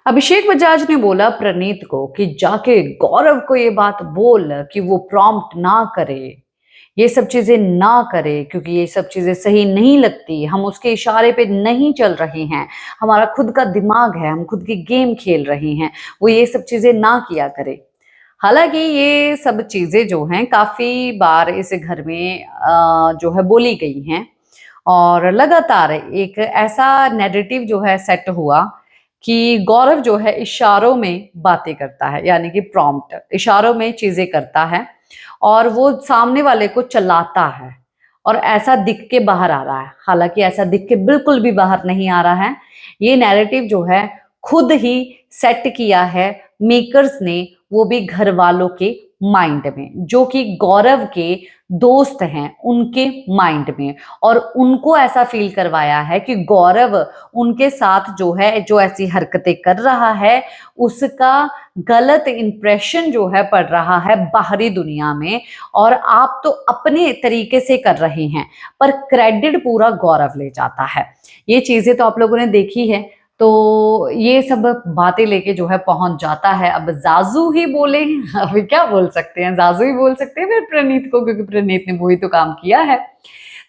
अभिषेक बजाज ने बोला प्रणीत को कि जाके गौरव को ये बात बोल कि वो प्रॉम्प्ट ना करे, ये सब चीजें ना करे, क्योंकि ये सब चीजें सही नहीं लगती। हम उसके इशारे पे नहीं चल रहे हैं, हमारा खुद का दिमाग है, हम खुद की गेम खेल रहे हैं। वो ये सब चीजें ना किया करे। हालांकि ये सब चीजें जो हैं काफी बार इस घर में जो है बोली गई हैं, और लगातार एक ऐसा नैरेटिव जो है सेट हुआ कि गौरव जो है इशारों में बातें करता है, यानी कि प्रॉम्प्ट इशारों में चीजें करता है और वो सामने वाले को चलाता है, और ऐसा दिख के बाहर आ रहा है। हालांकि ऐसा दिख के बिल्कुल भी बाहर नहीं आ रहा है। ये नैरेटिव जो है खुद ही सेट किया है मेकर्स ने, वो भी घर वालों के माइंड में, जो कि गौरव के दोस्त हैं उनके माइंड में, और उनको ऐसा फील करवाया है कि गौरव उनके साथ जो है जो ऐसी हरकतें कर रहा है उसका गलत इंप्रेशन जो है पड़ रहा है बाहरी दुनिया में, और आप तो अपने तरीके से कर रहे हैं, पर क्रेडिट पूरा गौरव ले जाता है। ये चीजें तो आप लोगों ने देखी है। तो ये सब बातें लेके जो है पहुंच जाता है। अब जाजू ही बोले, अभी क्या बोल सकते हैं, जाजू ही बोल सकते हैं फिर प्रणीत को, क्योंकि प्रणीत ने वही तो काम किया है।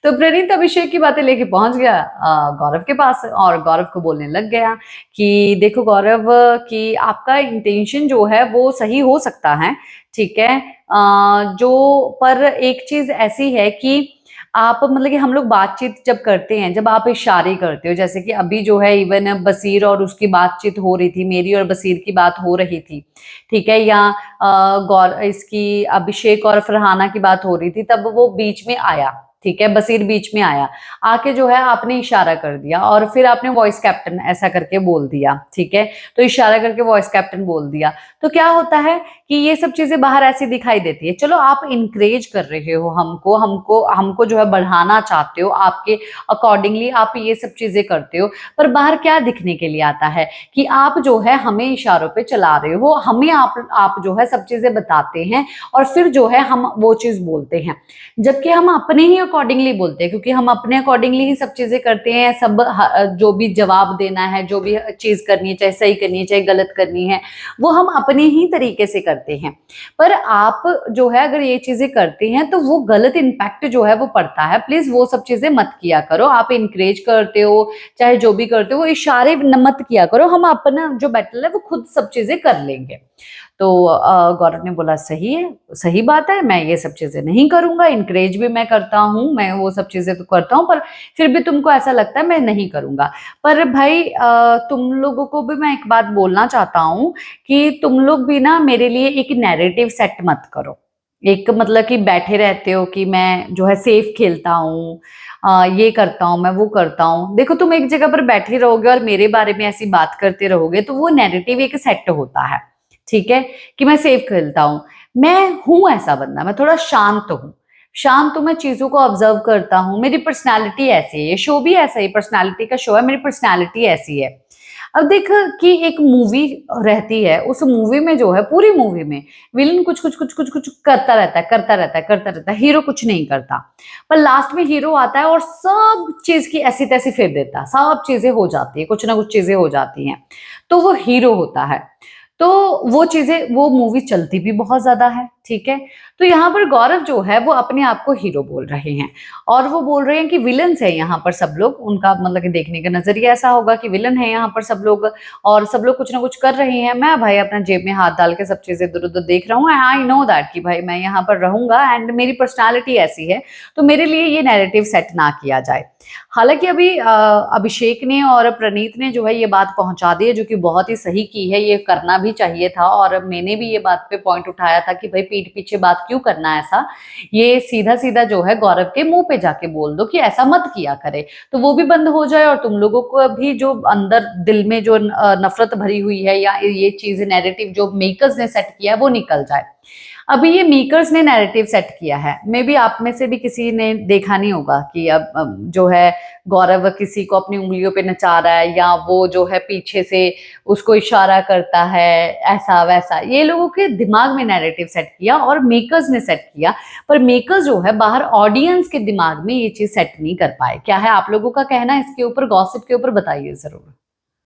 तो प्रणीत अभिषेक की बातें लेके पहुंच गया गौरव के पास, और गौरव को बोलने लग गया कि देखो गौरव, कि आपका इंटेंशन जो है वो सही हो सकता है, ठीक है, जो पर एक चीज ऐसी है कि आप मतलब कि हम लोग बातचीत जब करते हैं, जब आप इशारे करते हो, जैसे कि अभी जो है इवन बसीर और उसकी बातचीत हो रही थी, मेरी और बसीर की बात हो रही थी, ठीक है, या गौर इसकी अभिषेक और फरहाना की बात हो रही थी, तब वो बीच में आया, ठीक है, बसीर बीच में आया, आके जो है आपने इशारा कर दिया और फिर आपने वॉइस कैप्टन ऐसा करके बोल दिया, ठीक है, तो इशारा करके वॉइस कैप्टन बोल दिया। तो क्या होता है कि ये सब चीजें बाहर ऐसी दिखाई देती है। चलो आप इनकरेज कर रहे हो हमको हमको हमको जो है बढ़ाना चाहते हो, आपके अकॉर्डिंगली आप ये सब चीजें करते हो, पर बाहर क्या दिखने के लिए आता है कि आप जो है हमें इशारों पे चला रहे हो, हमें आप जो है सब चीजें बताते हैं और फिर जो है हम वो चीज बोलते हैं, जबकि हम अपने ही अकॉर्डिंगली बोलते हैं, क्योंकि हम अपने अकॉर्डिंगली ही सब चीजें करते हैं। सब जो भी जवाब देना है, जो भी चीज करनी है, चाहे सही करनी है चाहे गलत करनी है, वो हम अपने ही तरीके से करते हैं। पर आप जो है अगर ये चीजें करते हैं तो वो गलत इम्पैक्ट जो है वो पड़ता है। प्लीज वो सब चीजें मत किया करो। आप इनकरेज करते हो चाहे जो भी करते हो, वो इशारे मत किया करो, हम अपना जो बैटल है वो खुद सब चीजें कर लेंगे। तो गौरव ने बोला सही है, सही बात है, मैं ये सब चीजें नहीं करूंगा, इनकरेज भी मैं करता हूँ, मैं वो सब चीजें तो करता हूँ, पर फिर भी तुमको ऐसा लगता है मैं नहीं करूंगा। पर भाई तुम लोगों को भी मैं एक बात बोलना चाहता हूँ कि तुम लोग भी ना मेरे लिए एक नैरेटिव सेट मत करो। एक मतलब कि बैठे रहते हो कि मैं जो है सेफ खेलता हूँ, ये करता हूँ, मैं वो करता हूँ। देखो तुम एक जगह पर बैठे रहोगे और मेरे बारे में ऐसी बात करते रहोगे तो वो नैरेटिव एक सेट होता है, ठीक है, कि मैं सेफ खेलता हूँ। मैं हूं ऐसा बंदा, मैं थोड़ा शांत हूँ, शांत हूं, मैं चीजों को ऑब्जर्व करता हूँ, मेरी पर्सनैलिटी ऐसी है, ये शो भी ऐसा ही पर्सनैलिटी का शो है, मेरी पर्सनैलिटी ऐसी है। अब देख कि एक मूवी रहती है, उस मूवी में जो है पूरी मूवी में विलन कुछ कुछ कुछ कुछ कुछ करता रहता है, करता रहता है, करता रहता है, हीरो कुछ नहीं करता, पर लास्ट में हीरो आता है और सब चीज की ऐसी तैसी फेर देता है, सब चीजें हो जाती है, कुछ ना कुछ चीजें हो जाती हैं, तो वो हीरो होता है। तो वो चीजें, वो मूवी चलती भी बहुत ज्यादा है, ठीक है। तो यहाँ पर गौरव जो है वो अपने आप को हीरो बोल रहे हैं, और वो बोल रहे हैं कि विलन्स है यहाँ पर सब लोग, उनका मतलब कि देखने का नजरिया ऐसा होगा कि विलन है यहाँ पर सब लोग, और सब लोग कुछ ना कुछ कर रहे हैं। मैं भाई अपना जेब में हाथ डाल के सब चीजें इधर उधर देख रहा हूँ, आई नो दैट कि भाई मैं यहाँ पर रहूंगा एंड मेरी पर्सनैलिटी ऐसी है, तो मेरे लिए ये नैरेटिव सेट ना किया जाए। हालांकि अभी अभिषेक ने और प्रणीत ने जो है ये बात पहुंचा दी है, जो कि बहुत ही सही की है, ये करना भी चाहिए था, और मैंने भी ये बात पे पॉइंट उठाया था कि भाई पीठ पीछे बात क्यों करना ऐसा, ये सीधा सीधा जो है गौरव के मुंह पे जाके बोल दो कि ऐसा मत किया करे, तो वो भी बंद हो जाए और तुम लोगों को भी जो अंदर दिल में जो नफरत भरी हुई है या ये चीज नैरेटिव जो मेकर्स ने सेट किया है वो निकल जाए। अभी ये मेकर्स ने नैरेटिव सेट किया है, मे बी आप में से भी किसी ने देखा नहीं होगा कि अब जो है गौरव किसी को अपनी उंगलियों पे नचा रहा है, या वो जो है पीछे से उसको इशारा करता है, ऐसा वैसा, ये लोगों के दिमाग में नैरेटिव सेट किया और मेकर्स ने सेट किया, पर मेकर्स जो है बाहर ऑडियंस के दिमाग में ये चीज सेट नहीं कर पाए। क्या है आप लोगों का कहना इसके ऊपर, गॉसिप के ऊपर बताइए जरूर।